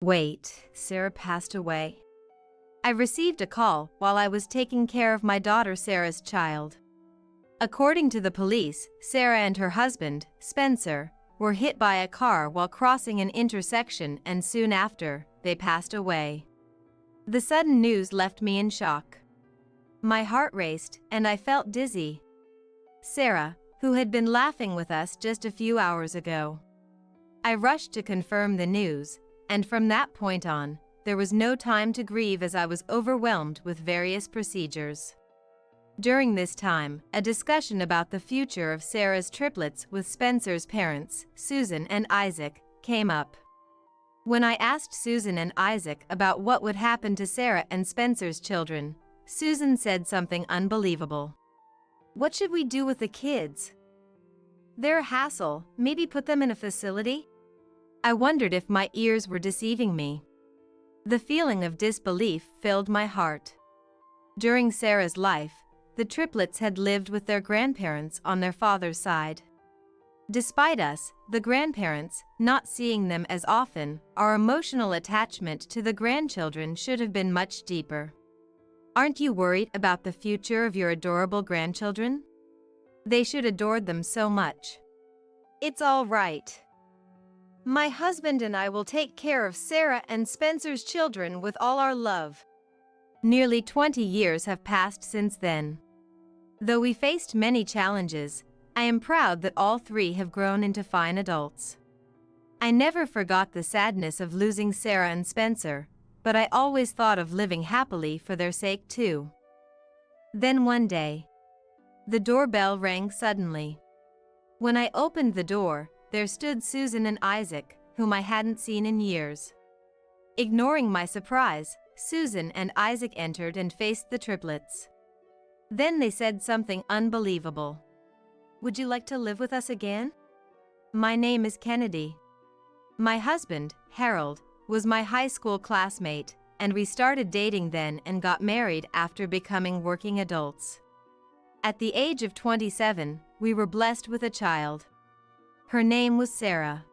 Wait, Sarah passed away. I received a call while I was taking care of my daughter Sarah's child. According to the police, Sarah and her husband, Spencer, were hit by a car while crossing an intersection, and soon after, they passed away. The sudden news left me in shock. My heart raced, and I felt dizzy. Sarah, who had been laughing with us just a few hours ago. I rushed to confirm the news, and from that point on, there was no time to grieve as I was overwhelmed with various procedures. During this time, a discussion about the future of Sarah's triplets with Spencer's parents, Susan and Isaac, came up. When I asked Susan and Isaac about what would happen to Sarah and Spencer's children, Susan said something unbelievable. "What should we do with the kids? They're a hassle, maybe put them in a facility?" I wondered if my ears were deceiving me. The feeling of disbelief filled my heart. During Sarah's life, the triplets had lived with their grandparents on their father's side. Despite us, the grandparents, not seeing them as often, our emotional attachment to the grandchildren should have been much deeper. Aren't you worried about the future of your adorable grandchildren? They should adore them so much. It's all right. My husband and I will take care of Sarah and Spencer's children with all our love. Nearly 20 years have passed since then. Though we faced many challenges, I am proud that all three have grown into fine adults. I never forgot the sadness of losing Sarah and Spencer, but I always thought of living happily for their sake too. Then one day, the doorbell rang suddenly. When I opened the door, there stood Susan and Isaac, whom I hadn't seen in years. Ignoring my surprise, Susan and Isaac entered and faced the triplets. Then they said something unbelievable. "Would you like to live with us again? My name is Kennedy. My husband, Harold, was my high school classmate, and we started dating then and got married after becoming working adults. At the age of 27, we were blessed with a child. Her name was Sarah.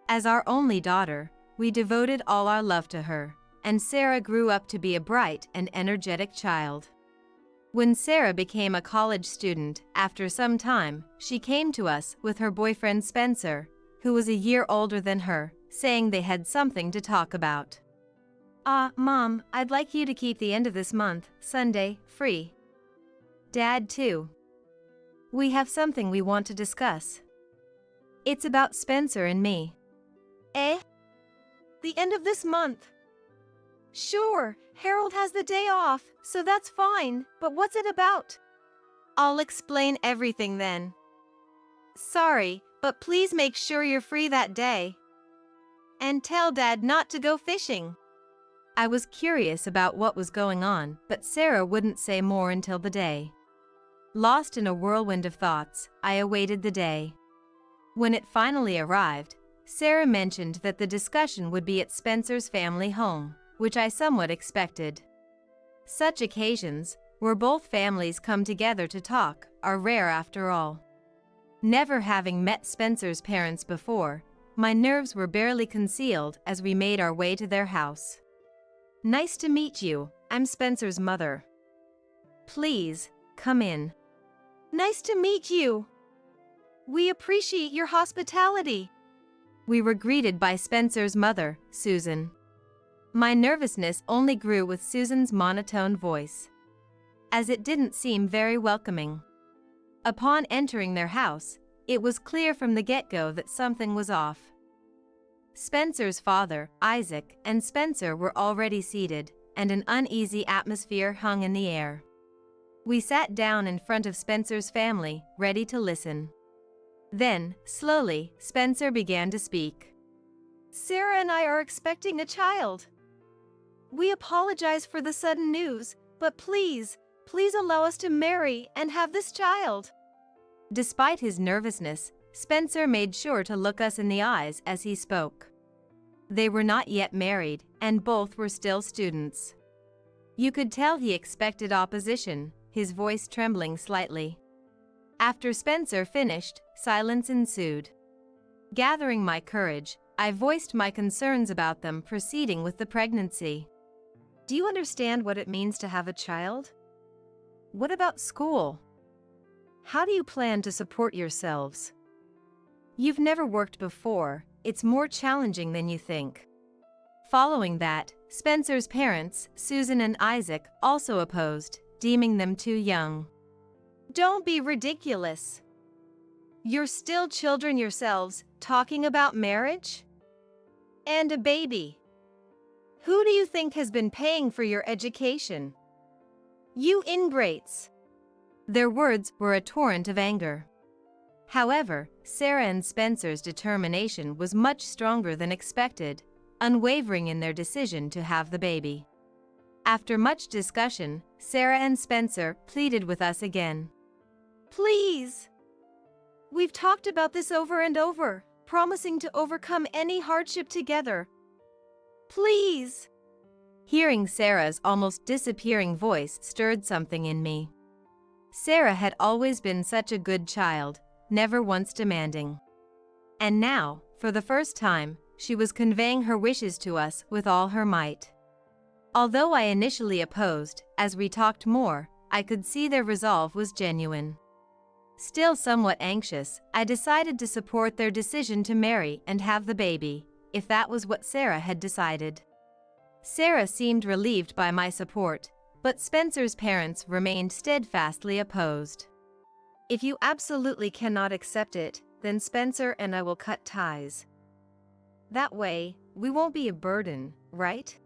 As our only daughter, we devoted all our love to her, and Sarah grew up to be a bright and energetic child. When Sarah became a college student, after some time, she came to us with her boyfriend Spencer, who was a year older than her, saying they had something to talk about. Mom, I'd like you to keep the end of this month, Sunday, free. Dad too. We have something we want to discuss. It's about Spencer and me." "Eh? The end of this month?" "Sure, Harold has the day off, so that's fine, but what's it about?" "I'll explain everything then. Sorry, but please make sure you're free that day. And tell Dad not to go fishing." I was curious about what was going on, but Sarah wouldn't say more until the day. Lost in a whirlwind of thoughts, I awaited the day. When it finally arrived, Sarah mentioned that the discussion would be at Spencer's family home, which I somewhat expected. Such occasions, where both families come together to talk, are rare after all. Never having met Spencer's parents before, my nerves were barely concealed as we made our way to their house. "Nice to meet you, I'm Spencer's mother. Please, come in." "Nice to meet you. We appreciate your hospitality." We were greeted by Spencer's mother, Susan. My nervousness only grew with Susan's monotone voice, as it didn't seem very welcoming. Upon entering their house, it was clear from the get-go that something was off. Spencer's father, Isaac, and Spencer were already seated, and an uneasy atmosphere hung in the air. We sat down in front of Spencer's family, ready to listen. Then, slowly, Spencer began to speak. "Sarah and I are expecting a child. We apologize for the sudden news, but please allow us to marry and have this child." Despite his nervousness, Spencer made sure to look us in the eyes as he spoke. They were not yet married, and both were still students. You could tell he expected opposition, his voice trembling slightly. After Spencer finished, silence ensued. Gathering my courage, I voiced my concerns about them proceeding with the pregnancy. Do you understand what it means to have a child? What about school? How do you plan to support yourselves? You've never worked before, it's more challenging than you think. Following that, Spencer's parents, Susan and Isaac, also opposed, deeming them too young. Don't be ridiculous. You're still children yourselves, talking about marriage? And a baby. Who do you think has been paying for your education? You ingrates. Their words were a torrent of anger. However, Sarah and Spencer's determination was much stronger than expected, unwavering in their decision to have the baby. After much discussion, Sarah and Spencer pleaded with us again. Please! We've talked about this over and over, promising to overcome any hardship together. Please! Hearing Sarah's almost disappearing voice stirred something in me. Sarah had always been such a good child, never once demanding. And now, for the first time, she was conveying her wishes to us with all her might. Although I initially opposed, as we talked more, I could see their resolve was genuine. Still somewhat anxious, I decided to support their decision to marry and have the baby, if that was what Sarah had decided. Sarah seemed relieved by my support, but Spencer's parents remained steadfastly opposed. If you absolutely cannot accept it, then Spencer and I will cut ties. That way, we won't be a burden, right?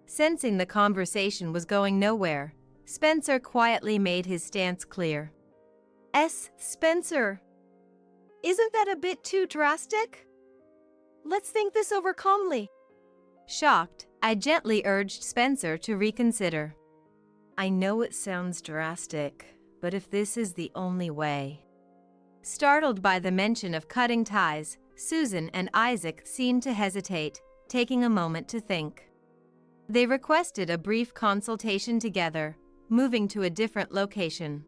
Sensing the conversation was going nowhere, Spencer quietly made his stance clear. Spencer, isn't that a bit too drastic? Let's think this over calmly. Shocked, I gently urged Spencer to reconsider. I know it sounds drastic, but if this is the only way. Startled by the mention of cutting ties, Susan and Isaac seemed to hesitate, taking a moment to think. They requested a brief consultation together, moving to a different location.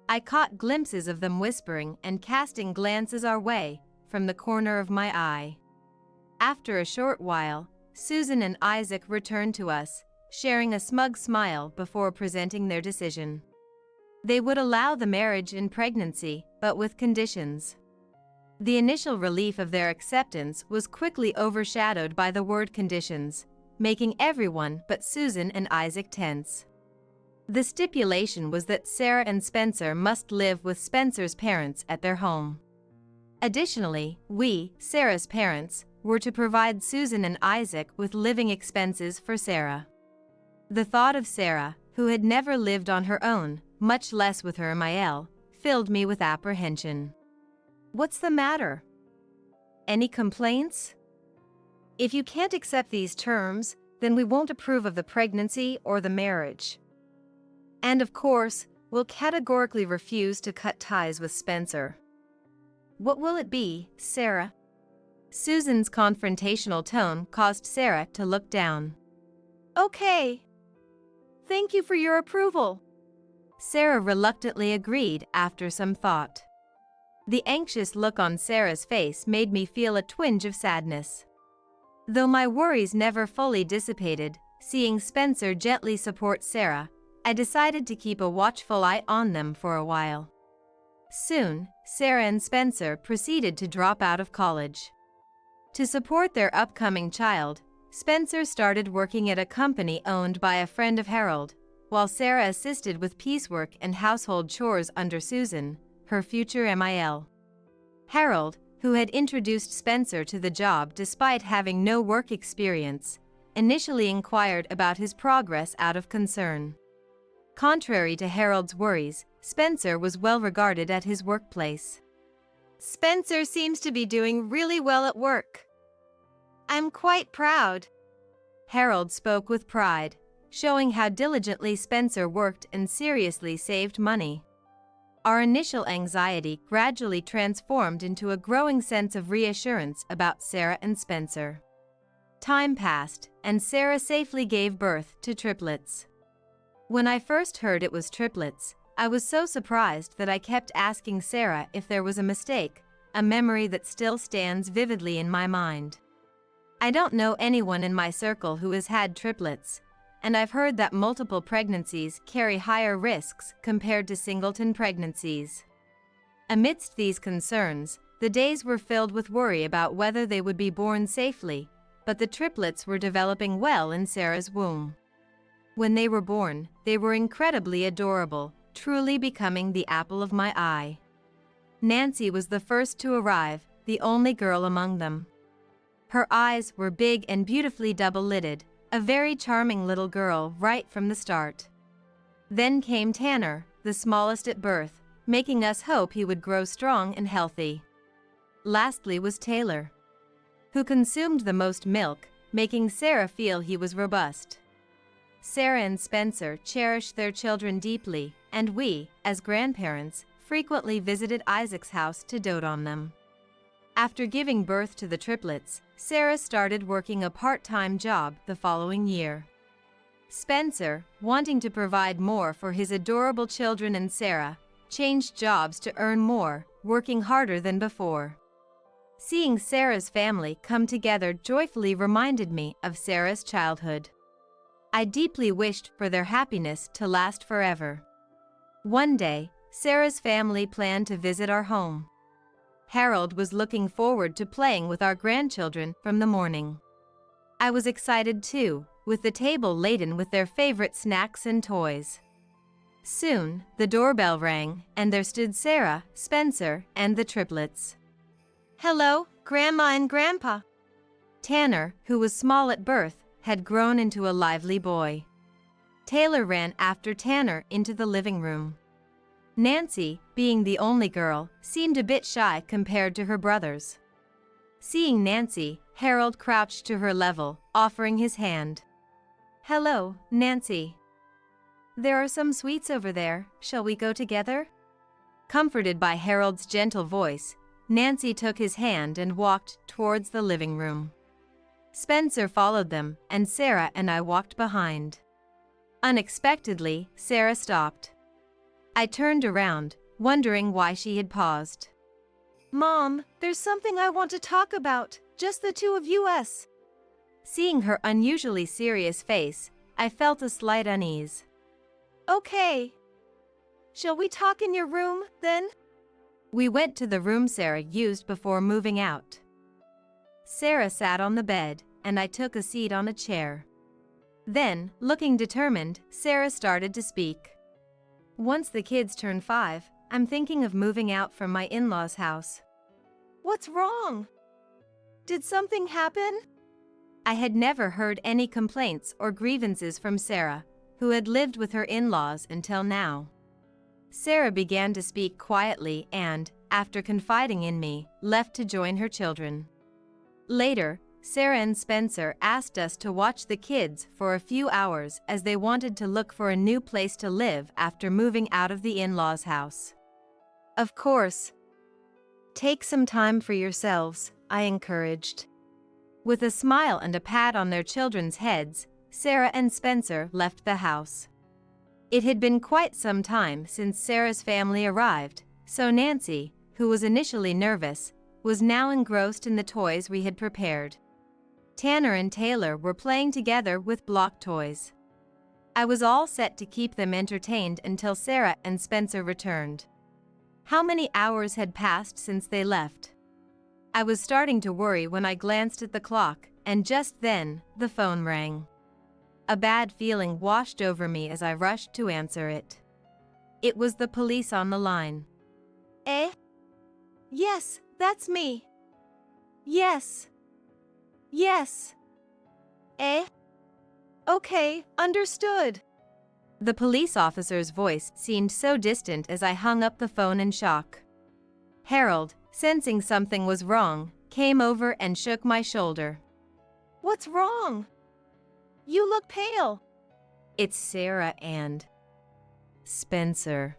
I caught glimpses of them whispering and casting glances our way, from the corner of my eye. After a short while, Susan and Isaac returned to us, sharing a smug smile before presenting their decision. They would allow the marriage and pregnancy, but with conditions. The initial relief of their acceptance was quickly overshadowed by the word conditions, making everyone but Susan and Isaac tense. The stipulation was that Sarah and Spencer must live with Spencer's parents at their home. Additionally, we, Sarah's parents, were to provide Susan and Isaac with living expenses for Sarah. The thought of Sarah, who had never lived on her own, much less with her Mael, filled me with apprehension. What's the matter? Any complaints? If you can't accept these terms, then we won't approve of the pregnancy or the marriage. And of course, we'll categorically refuse to cut ties with Spencer. What will it be, Sarah? Susan's confrontational tone caused Sarah to look down. Okay. Thank you for your approval. Sarah reluctantly agreed after some thought. The anxious look on Sarah's face made me feel a twinge of sadness. Though my worries never fully dissipated, seeing Spencer gently support Sarah, I decided to keep a watchful eye on them for a while. Soon, Sarah and Spencer proceeded to drop out of college. To support their upcoming child, Spencer started working at a company owned by a friend of Harold, while Sarah assisted with piecework and household chores under Susan, her future Mael. Harold, who had introduced Spencer to the job despite having no work experience, initially inquired about his progress out of concern. Contrary to Harold's worries, Spencer was well regarded at his workplace. Spencer seems to be doing really well at work. I'm quite proud. Harold spoke with pride, showing how diligently Spencer worked and seriously saved money. Our initial anxiety gradually transformed into a growing sense of reassurance about Sarah and Spencer. Time passed, and Sarah safely gave birth to triplets. When I first heard it was triplets, I was so surprised that I kept asking Sarah if there was a mistake, a memory that still stands vividly in my mind. I don't know anyone in my circle who has had triplets, and I've heard that multiple pregnancies carry higher risks compared to singleton pregnancies. Amidst these concerns, the days were filled with worry about whether they would be born safely, but the triplets were developing well in Sarah's womb. When they were born, they were incredibly adorable, truly becoming the apple of my eye. Nancy was the first to arrive, the only girl among them. Her eyes were big and beautifully double-lidded, a very charming little girl right from the start. Then came Tanner, the smallest at birth, making us hope he would grow strong and healthy. Lastly was Taylor, who consumed the most milk, making Sarah feel he was robust. Sarah and Spencer cherished their children deeply, and we, as grandparents, frequently visited Isaac's house to dote on them. After giving birth to the triplets, Sarah started working a part-time job the following year. Spencer, wanting to provide more for his adorable children and Sarah, changed jobs to earn more, working harder than before. Seeing Sarah's family come together joyfully reminded me of Sarah's childhood. I deeply wished for their happiness to last forever. One day, Sarah's family planned to visit our home. Harold was looking forward to playing with our grandchildren from the morning. I was excited too, with the table laden with their favorite snacks and toys. Soon, the doorbell rang, and there stood Sarah, Spencer, and the triplets. "Hello, Grandma and Grandpa." Tanner, who was small at birth, had grown into a lively boy. Taylor ran after Tanner into the living room. Nancy, being the only girl, seemed a bit shy compared to her brothers. Seeing Nancy, Harold crouched to her level, offering his hand. "Hello, Nancy. There are some sweets over there, shall we go together?" Comforted by Harold's gentle voice, Nancy took his hand and walked towards the living room. Spencer followed them, and Sarah and I walked behind. Unexpectedly, Sarah stopped. I turned around, wondering why she had paused. "Mom, there's something I want to talk about, just the two of us." Seeing her unusually serious face, I felt a slight unease. "Okay. Shall we talk in your room, then?" We went to the room Sarah used before moving out. Sarah sat on the bed, and I took a seat on a chair. Then, looking determined, Sarah started to speak. "Once the kids turn 5, I'm thinking of moving out from my in-laws' house." "What's wrong? Did something happen?" I had never heard any complaints or grievances from Sarah, who had lived with her in-laws until now. Sarah began to speak quietly and, after confiding in me, left to join her children. Later, Sarah and Spencer asked us to watch the kids for a few hours as they wanted to look for a new place to live after moving out of the in-laws' house. "Of course. Take some time for yourselves," I encouraged. With a smile and a pat on their children's heads, Sarah and Spencer left the house. It had been quite some time since Sarah's family arrived, so Nancy, who was initially nervous, was now engrossed in the toys we had prepared. Tanner and Taylor were playing together with block toys. I was all set to keep them entertained until Sarah and Spencer returned. How many hours had passed since they left? I was starting to worry when I glanced at the clock, and just then, the phone rang. A bad feeling washed over me as I rushed to answer it. It was the police on the line. "Eh? Yes, that's me. Yes. Yes. Eh? Okay, understood." The police officer's voice seemed so distant as I hung up the phone in shock. Harold, sensing something was wrong, came over and shook my shoulder. "What's wrong? You look pale." "It's Sarah and Spencer."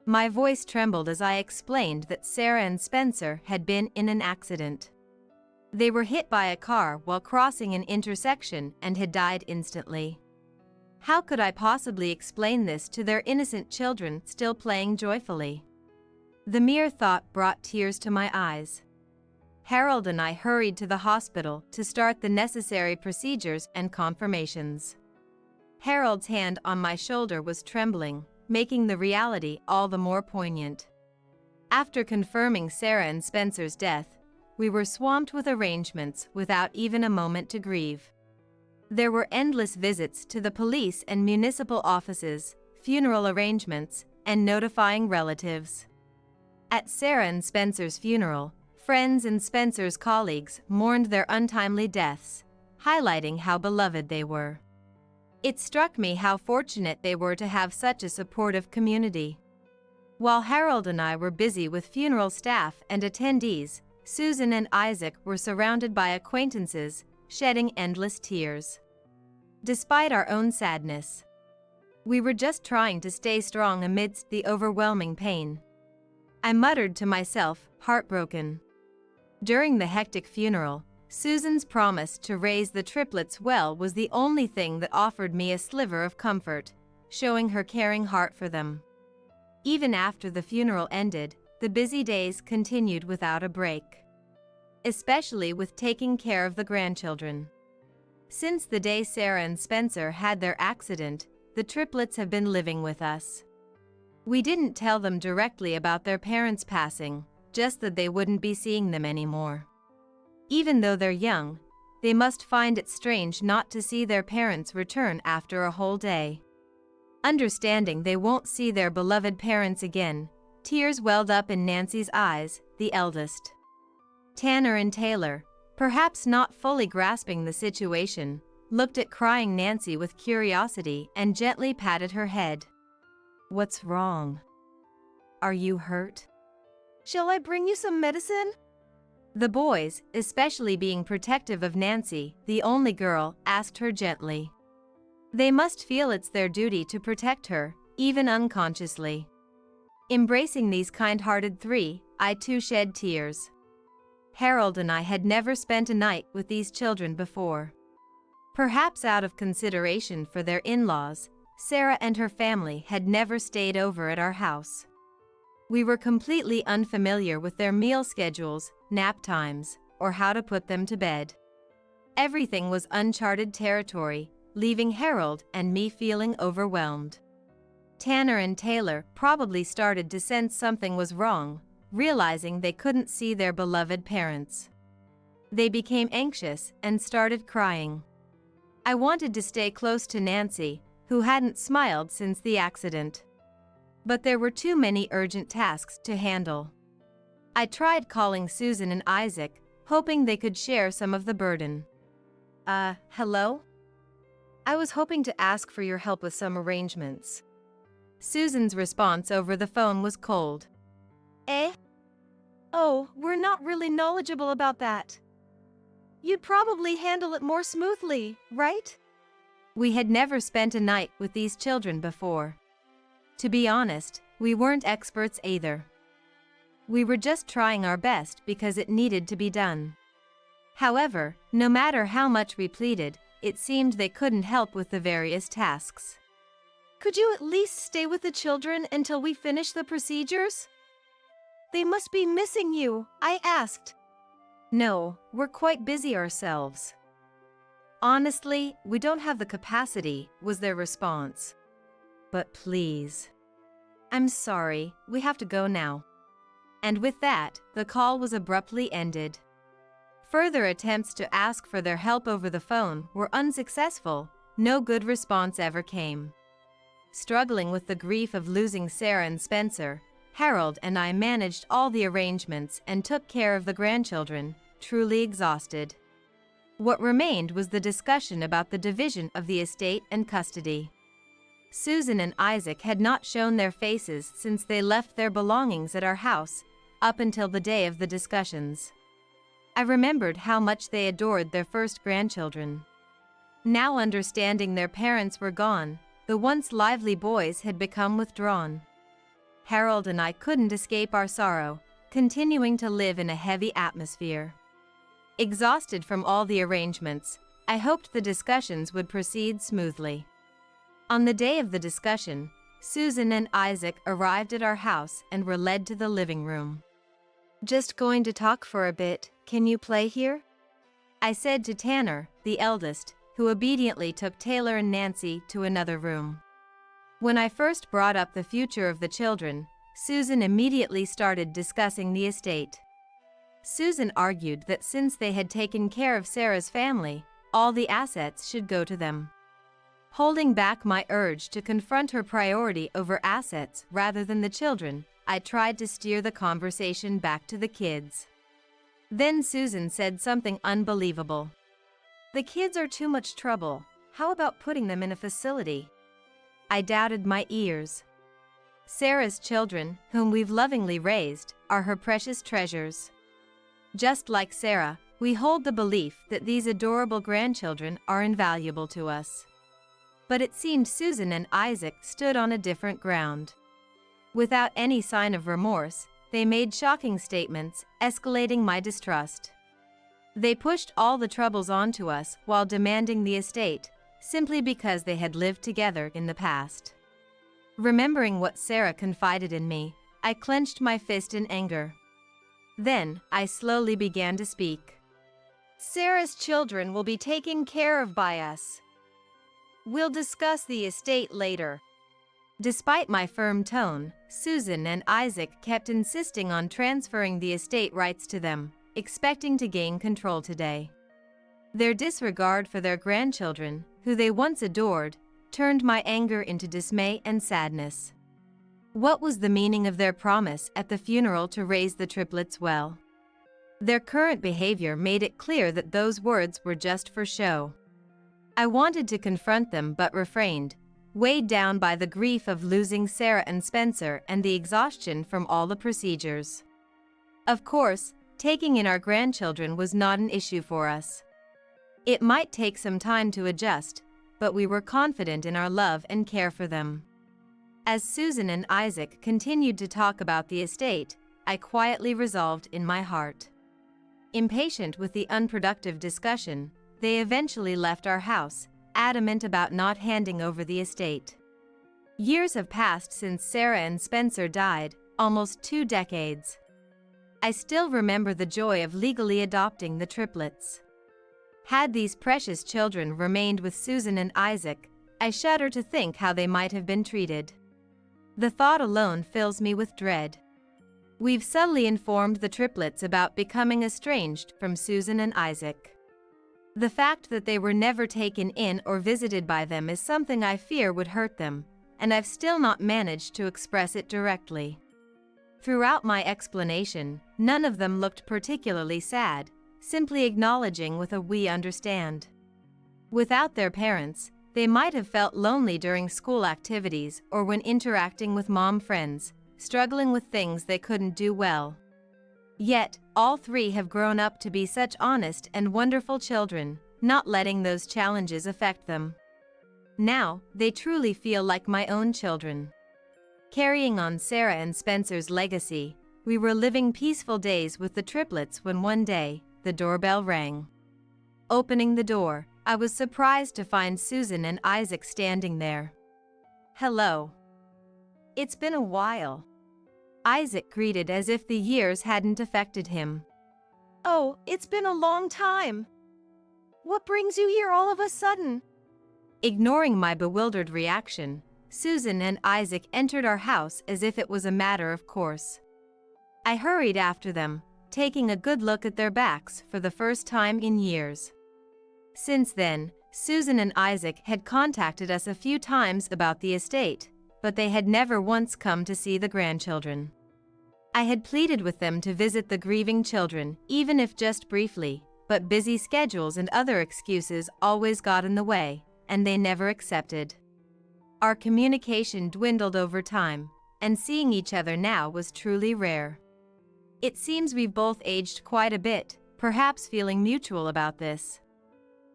My voice trembled as I explained that Sarah and Spencer had been in an accident. They were hit by a car while crossing an intersection and had died instantly. How could I possibly explain this to their innocent children still playing joyfully? The mere thought brought tears to my eyes. Harold and I hurried to the hospital to start the necessary procedures and confirmations. Harold's hand on my shoulder was trembling, making the reality all the more poignant. After confirming Sarah and Spencer's death, we were swamped with arrangements without even a moment to grieve. There were endless visits to the police and municipal offices, funeral arrangements, and notifying relatives. At Sarah and Spencer's funeral, friends and Spencer's colleagues mourned their untimely deaths, highlighting how beloved they were. It struck me how fortunate they were to have such a supportive community. While Harold and I were busy with funeral staff and attendees, Susan and Isaac were surrounded by acquaintances, shedding endless tears. Despite our own sadness, we were just trying to stay strong amidst the overwhelming pain. I muttered to myself, heartbroken. During the hectic funeral, Susan's promise to raise the triplets well was the only thing that offered me a sliver of comfort, showing her caring heart for them. Even after the funeral ended, the busy days continued without a break, especially with taking care of the grandchildren. Since the day Sarah and Spencer had their accident, the triplets have been living with us. We didn't tell them directly about their parents' passing, just that they wouldn't be seeing them anymore. Even though they're young, they must find it strange not to see their parents return after a whole day. Understanding they won't see their beloved parents again, tears welled up in Nancy's eyes, the eldest. Tanner and Taylor, perhaps not fully grasping the situation, looked at crying Nancy with curiosity and gently patted her head. "What's wrong? Are you hurt? Shall I bring you some medicine?" The boys, especially being protective of Nancy, the only girl, asked her gently. They must feel it's their duty to protect her, even unconsciously. Embracing these kind-hearted three, I too shed tears. Harold and I had never spent a night with these children before. Perhaps out of consideration for their in-laws, Sarah and her family had never stayed over at our house. We were completely unfamiliar with their meal schedules, nap times, or how to put them to bed. Everything was uncharted territory, leaving Harold and me feeling overwhelmed. Tanner and Taylor probably started to sense something was wrong, realizing they couldn't see their beloved parents. They became anxious and started crying. I wanted to stay close to Nancy, who hadn't smiled since the accident. But there were too many urgent tasks to handle. I tried calling Susan and Isaac, hoping they could share some of the burden. Hello? I was hoping to ask for your help with some arrangements." Susan's response over the phone was cold. "Eh? Oh, we're not really knowledgeable about that. You'd probably handle it more smoothly, right?" We had never spent a night with these children before. To be honest, we weren't experts either. We were just trying our best because it needed to be done. However, no matter how much we pleaded, it seemed they couldn't help with the various tasks. "Could you at least stay with the children until we finish the procedures? They must be missing you," I asked. "No, we're quite busy ourselves. Honestly, we don't have the capacity," was their response. "But please." "I'm sorry, we have to go now." And with that, the call was abruptly ended. Further attempts to ask for their help over the phone were unsuccessful. No good response ever came. Struggling with the grief of losing Sarah and Spencer, Harold and I managed all the arrangements and took care of the grandchildren, truly exhausted. What remained was the discussion about the division of the estate and custody. Susan and Isaac had not shown their faces since they left their belongings at our house, up until the day of the discussions. I remembered how much they adored their first grandchildren. Now understanding their parents were gone, the once lively boys had become withdrawn. Harold and I couldn't escape our sorrow, continuing to live in a heavy atmosphere. Exhausted from all the arrangements, I hoped the discussions would proceed smoothly. On the day of the discussion, Susan and Isaac arrived at our house and were led to the living room. "Just going to talk for a bit," Can you play here? I said to Tanner, the eldest, who obediently took Taylor and Nancy to another room. When I first brought up the future of the children, Susan immediately started discussing the estate. Susan argued that since they had taken care of Sarah's family, all the assets should go to them. Holding back my urge to confront her priority over assets rather than the children, I tried to steer the conversation back to the kids. Then Susan said something unbelievable. "The kids are too much trouble. How about putting them in a facility?" I doubted my ears. Sarah's children, whom we've lovingly raised, are her precious treasures. Just like Sarah, we hold the belief that these adorable grandchildren are invaluable to us. But it seemed Susan and Isaac stood on a different ground. Without any sign of remorse, they made shocking statements, escalating my distrust. They pushed all the troubles onto us while demanding the estate, simply because they had lived together in the past. Remembering what Sarah confided in me, I clenched my fist in anger. Then, I slowly began to speak. "Sarah's children will be taken care of by us. We'll discuss the estate later." Despite my firm tone, Susan and Isaac kept insisting on transferring the estate rights to them, expecting to gain control today. Their disregard for their grandchildren, who they once adored, turned my anger into dismay and sadness. What was the meaning of their promise at the funeral to raise the triplets well? Their current behavior made it clear that those words were just for show. I wanted to confront them but refrained, weighed down by the grief of losing Sarah and Spencer and the exhaustion from all the procedures. Of course, taking in our grandchildren was not an issue for us. It might take some time to adjust, but we were confident in our love and care for them. As Susan and Isaac continued to talk about the estate, I quietly resolved in my heart. Impatient with the unproductive discussion, they eventually left our house, adamant about not handing over the estate. Years have passed since Sarah and Spencer died, almost 2 decades. I still remember the joy of legally adopting the triplets. Had these precious children remained with Susan and Isaac, I shudder to think how they might have been treated. The thought alone fills me with dread. We've subtly informed the triplets about becoming estranged from Susan and Isaac. The fact that they were never taken in or visited by them is something I fear would hurt them, and I've still not managed to express it directly. Throughout my explanation, none of them looked particularly sad, simply acknowledging with a "we understand." Without their parents, they might have felt lonely during school activities or when interacting with mom friends, struggling with things they couldn't do well. Yet, all 3 have grown up to be such honest and wonderful children, not letting those challenges affect them. Now, they truly feel like my own children. Carrying on Sarah and Spencer's legacy, we were living peaceful days with the triplets when one day, the doorbell rang. Opening the door, I was surprised to find Susan and Isaac standing there. "Hello. It's been a while," Isaac greeted as if the years hadn't affected him. "Oh, it's been a long time. What brings you here all of a sudden?" Ignoring my bewildered reaction, Susan and Isaac entered our house as if it was a matter of course. I hurried after them, taking a good look at their backs for the first time in years. Since then, Susan and Isaac had contacted us a few times about the estate, but they had never once come to see the grandchildren. I had pleaded with them to visit the grieving children, even if just briefly, but busy schedules and other excuses always got in the way, and they never accepted. Our communication dwindled over time, and seeing each other now was truly rare. It seems we've both aged quite a bit, perhaps feeling mutual about this.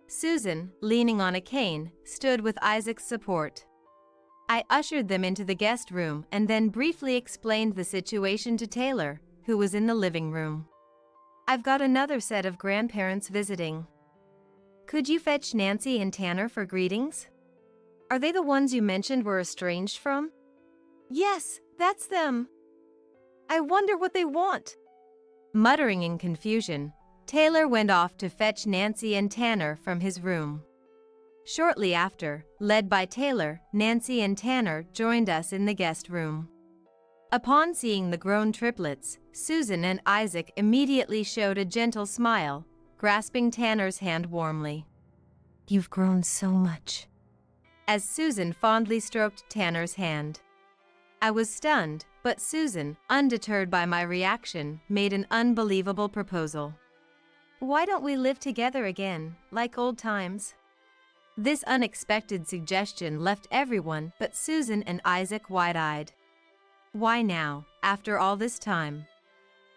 Susan, leaning on a cane, stood with Isaac's support. I ushered them into the guest room and then briefly explained the situation to Taylor, who was in the living room. "I've got another set of grandparents visiting. Could you fetch Nancy and Tanner for greetings? Are they the ones you mentioned were estranged from?" "Yes, that's them. I wonder what they want." Muttering in confusion, Taylor went off to fetch Nancy and Tanner from his room. Shortly after, led by Taylor, Nancy and Tanner joined us in the guest room. Upon seeing the grown triplets, Susan and Isaac immediately showed a gentle smile, grasping Tanner's hand warmly. "You've grown so much," as Susan fondly stroked Tanner's hand. I was stunned, but Susan, undeterred by my reaction, made an unbelievable proposal. "Why don't we live together again, like old times?" This unexpected suggestion left everyone but Susan and Isaac wide-eyed. Why now, after all this time?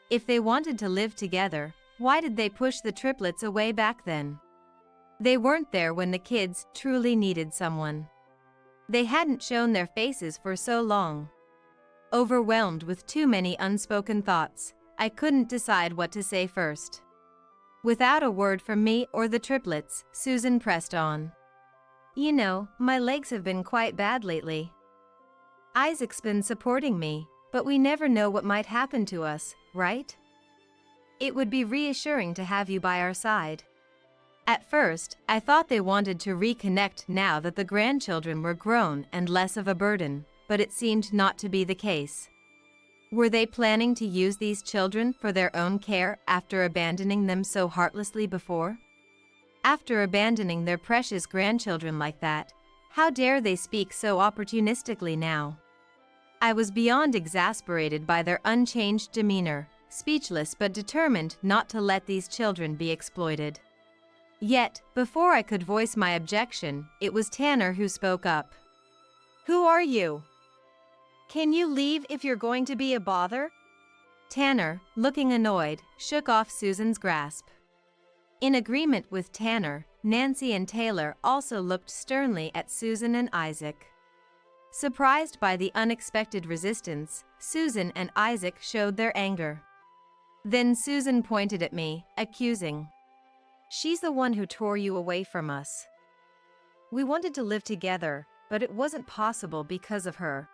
If they wanted to live together, why did they push the triplets away back then? They weren't there when the kids truly needed someone. They hadn't shown their faces for so long. Overwhelmed with too many unspoken thoughts, I couldn't decide what to say first. Without a word from me or the triplets, Susan pressed on. "You know, my legs have been quite bad lately. Isaac's been supporting me, but we never know what might happen to us, right? It would be reassuring to have you by our side." At first, I thought they wanted to reconnect now that the grandchildren were grown and less of a burden, but it seemed not to be the case. Were they planning to use these children for their own care after abandoning them so heartlessly before? After abandoning their precious grandchildren like that, how dare they speak so opportunistically now? I was beyond exasperated by their unchanged demeanor, speechless but determined not to let these children be exploited. Yet, before I could voice my objection, it was Tanner who spoke up. "Who are you? Can you leave if you're going to be a bother?" Tanner, looking annoyed, shook off Susan's grasp. In agreement with Tanner, Nancy and Taylor also looked sternly at Susan and Isaac. Surprised by the unexpected resistance, Susan and Isaac showed their anger. Then Susan pointed at me, accusing. "She's the one who tore you away from us. We wanted to live together, but it wasn't possible because of her."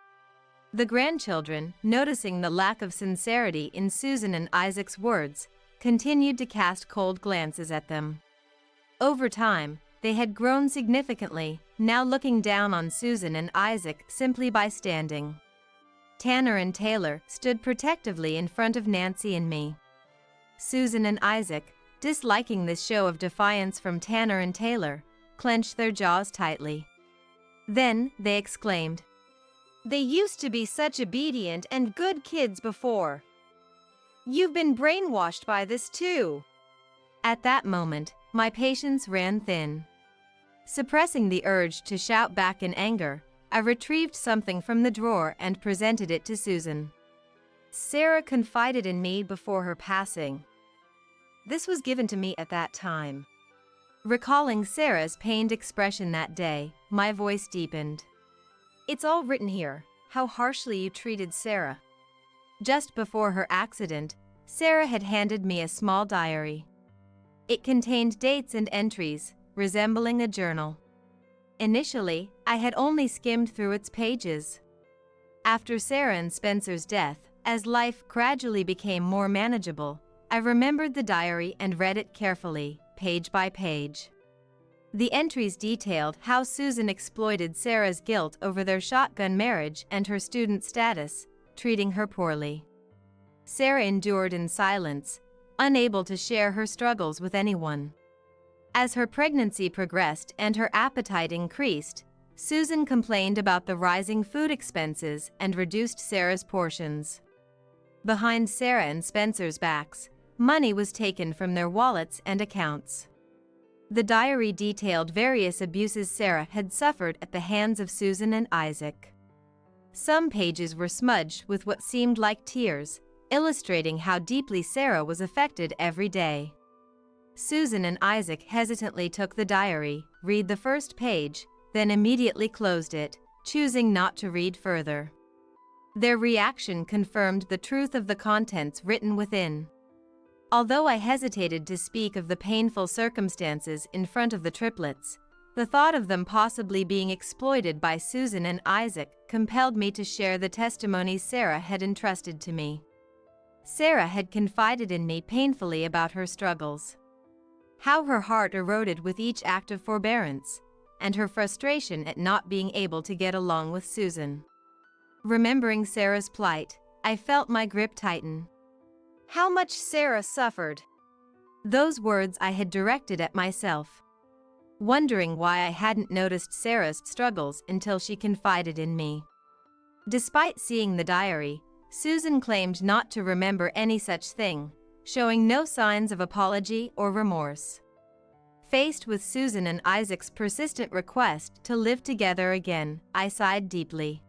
The grandchildren, noticing the lack of sincerity in Susan and Isaac's words, continued to cast cold glances at them. Over time, they had grown significantly, now looking down on Susan and Isaac simply by standing. Tanner and Taylor stood protectively in front of Nancy and me. Susan and Isaac, disliking this show of defiance from Tanner and Taylor, clenched their jaws tightly. Then, they exclaimed, "They used to be such obedient and good kids before. You've been brainwashed by this too." At that moment, my patience ran thin. Suppressing the urge to shout back in anger, I retrieved something from the drawer and presented it to Susan. "Sarah confided in me before her passing. This was given to me at that time." Recalling Sarah's pained expression that day, my voice deepened. "It's all written here, how harshly you treated Sarah." Just before her accident, Sarah had handed me a small diary. It contained dates and entries, resembling a journal. Initially, I had only skimmed through its pages. After Sarah and Spencer's death, as life gradually became more manageable, I remembered the diary and read it carefully, page by page. The entries detailed how Susan exploited Sarah's guilt over their shotgun marriage and her student status, treating her poorly. Sarah endured in silence, unable to share her struggles with anyone. As her pregnancy progressed and her appetite increased, Susan complained about the rising food expenses and reduced Sarah's portions. Behind Sarah and Spencer's backs, money was taken from their wallets and accounts. The diary detailed various abuses Sarah had suffered at the hands of Susan and Isaac. Some pages were smudged with what seemed like tears, illustrating how deeply Sarah was affected every day. Susan and Isaac hesitantly took the diary, read the first page, then immediately closed it, choosing not to read further. Their reaction confirmed the truth of the contents written within. Although I hesitated to speak of the painful circumstances in front of the triplets, the thought of them possibly being exploited by Susan and Isaac compelled me to share the testimonies Sarah had entrusted to me. Sarah had confided in me painfully about her struggles. How her heart eroded with each act of forbearance, and her frustration at not being able to get along with Susan. Remembering Sarah's plight, I felt my grip tighten. How much Sarah suffered. Those words I had directed at myself. Wondering why I hadn't noticed Sarah's struggles until she confided in me. Despite seeing the diary, Susan claimed not to remember any such thing, showing no signs of apology or remorse. Faced with Susan and Isaac's persistent request to live together again, I sighed deeply.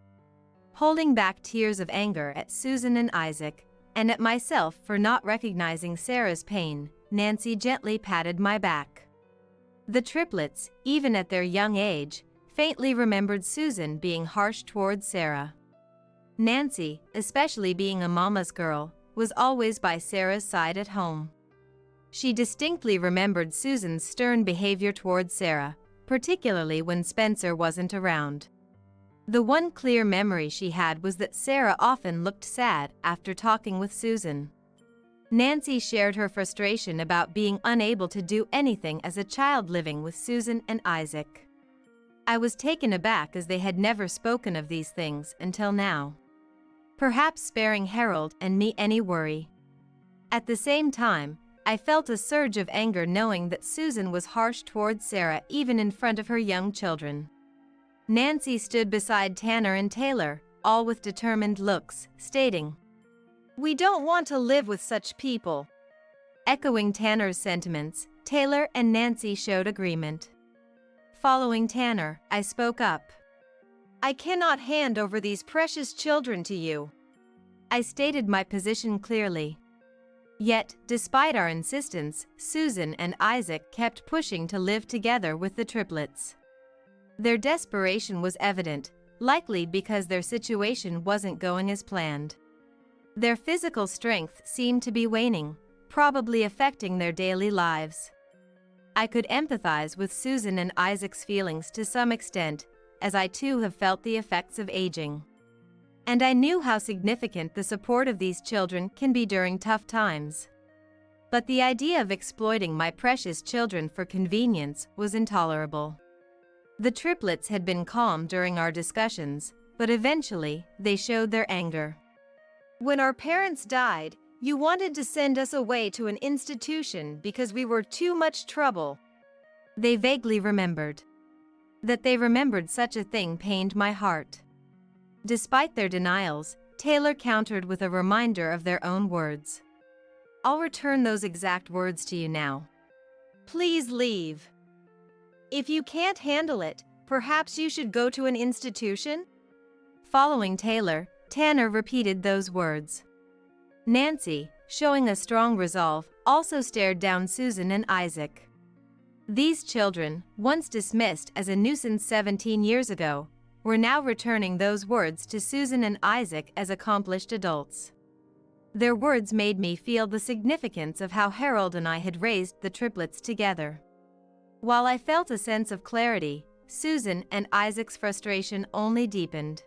Holding back tears of anger at Susan and Isaac, and at myself for not recognizing Sarah's pain, Nancy gently patted my back. The triplets, even at their young age, faintly remembered Susan being harsh towards Sarah. Nancy, especially being a mama's girl, was always by Sarah's side at home. She distinctly remembered Susan's stern behavior towards Sarah, particularly when Spencer wasn't around. The one clear memory she had was that Sarah often looked sad after talking with Susan. Nancy shared her frustration about being unable to do anything as a child living with Susan and Isaac. I was taken aback as they had never spoken of these things until now. Perhaps sparing Harold and me any worry. At the same time, I felt a surge of anger knowing that Susan was harsh towards Sarah even in front of her young children. Nancy stood beside Tanner and Taylor, all with determined looks, stating, "We don't want to live with such people." Echoing Tanner's sentiments, Taylor and Nancy showed agreement. Following Tanner, I spoke up. "I cannot hand over these precious children to you." I stated my position clearly. Yet, despite our insistence, Susan and Isaac kept pushing to live together with the triplets. Their desperation was evident, likely because their situation wasn't going as planned. Their physical strength seemed to be waning, probably affecting their daily lives. I could empathize with Susan and Isaac's feelings to some extent, as I too have felt the effects of aging. And I knew how significant the support of these children can be during tough times. But the idea of exploiting my precious children for convenience was intolerable. The triplets had been calm during our discussions, but eventually, they showed their anger. "When our parents died, you wanted to send us away to an institution because we were too much trouble." They vaguely remembered. That they remembered such a thing pained my heart. Despite their denials, Taylor countered with a reminder of their own words. "I'll return those exact words to you now. Please leave. If you can't handle it, perhaps you should go to an institution?" Following Taylor, Tanner repeated those words. Nancy, showing a strong resolve, also stared down Susan and Isaac. These children, once dismissed as a nuisance 17 years ago, were now returning those words to Susan and Isaac as accomplished adults. Their words made me feel the significance of how Harold and I had raised the triplets together. While I felt a sense of clarity, Susan and Isaac's frustration only deepened.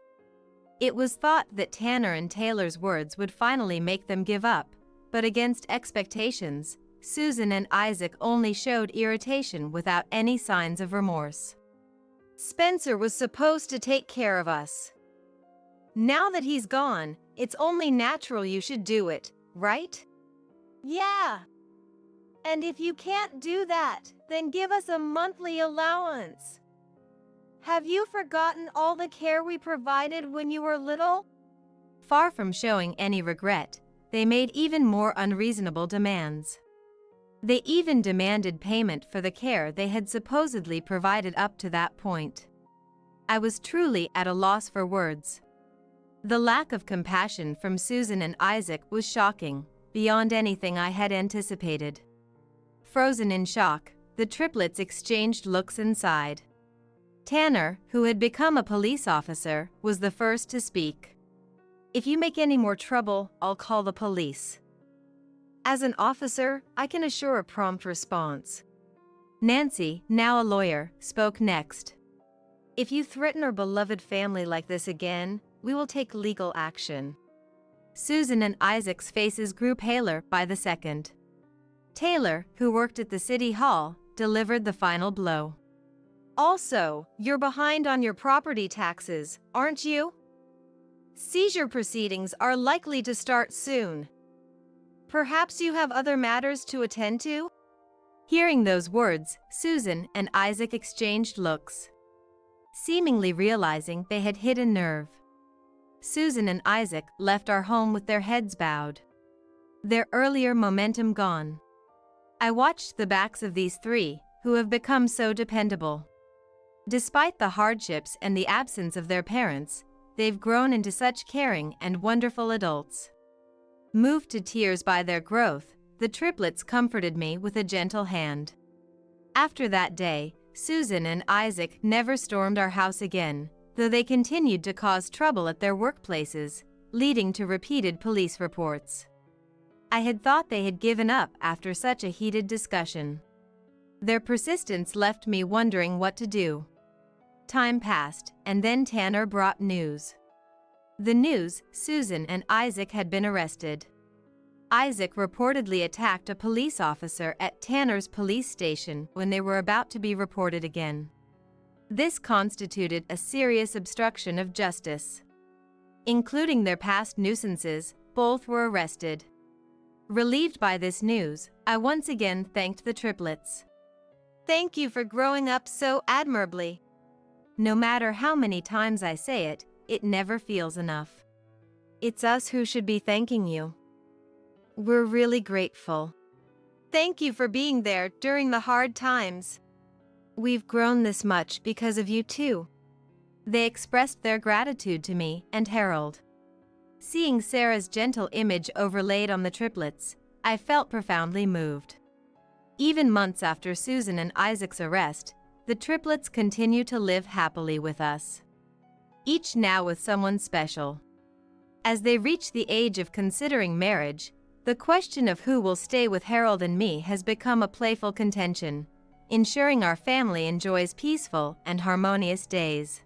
It was thought that Tanner and Taylor's words would finally make them give up, but against expectations, Susan and Isaac only showed irritation without any signs of remorse. "Spencer was supposed to take care of us. Now that he's gone, it's only natural you should do it, right?" "Yeah. And if you can't do that, then give us a monthly allowance. Have you forgotten all the care we provided when you were little?" Far from showing any regret, they made even more unreasonable demands. They even demanded payment for the care they had supposedly provided up to that point. I was truly at a loss for words. The lack of compassion from Susan and Isaac was shocking, beyond anything I had anticipated. Frozen in shock, the triplets exchanged looks and sighed. Tanner, who had become a police officer, was the first to speak. "If you make any more trouble, I'll call the police. As an officer, I can assure a prompt response." Nancy, now a lawyer, spoke next. "If you threaten our beloved family like this again, we will take legal action." Susan and Isaac's faces grew paler by the second. Taylor, who worked at the city hall, delivered the final blow. Also, you're behind on your property taxes, aren't you? Seizure proceedings are likely to start soon. Perhaps you have other matters to attend to? Hearing those words, Susan and Isaac exchanged looks, seemingly realizing they had hit a nerve. Susan and Isaac left our home with their heads bowed, their earlier momentum gone. I watched the backs of these three, who have become so dependable. Despite the hardships and the absence of their parents, they've grown into such caring and wonderful adults. Moved to tears by their growth, the triplets comforted me with a gentle hand. After that day, Susan and Isaac never stormed our house again, though they continued to cause trouble at their workplaces, leading to repeated police reports. I had thought they had given up after such a heated discussion. Their persistence left me wondering what to do. Time passed, and then Tanner brought news. The news: Susan and Isaac had been arrested. Isaac reportedly attacked a police officer at Tanner's police station when they were about to be reported again. This constituted a serious obstruction of justice. Including their past nuisances, both were arrested. Relieved by this news, I once again thanked the triplets. Thank you for growing up so admirably. No matter how many times I say it, it never feels enough. It's us who should be thanking you. We're really grateful. Thank you for being there during the hard times. We've grown this much because of you too. They expressed their gratitude to me and Harold. Seeing Sarah's gentle image overlaid on the triplets, I felt profoundly moved. Even months after Susan and Isaac's arrest, the triplets continue to live happily with us, each now with someone special. As they reach the age of considering marriage, the question of who will stay with Harold and me has become a playful contention, ensuring our family enjoys peaceful and harmonious days.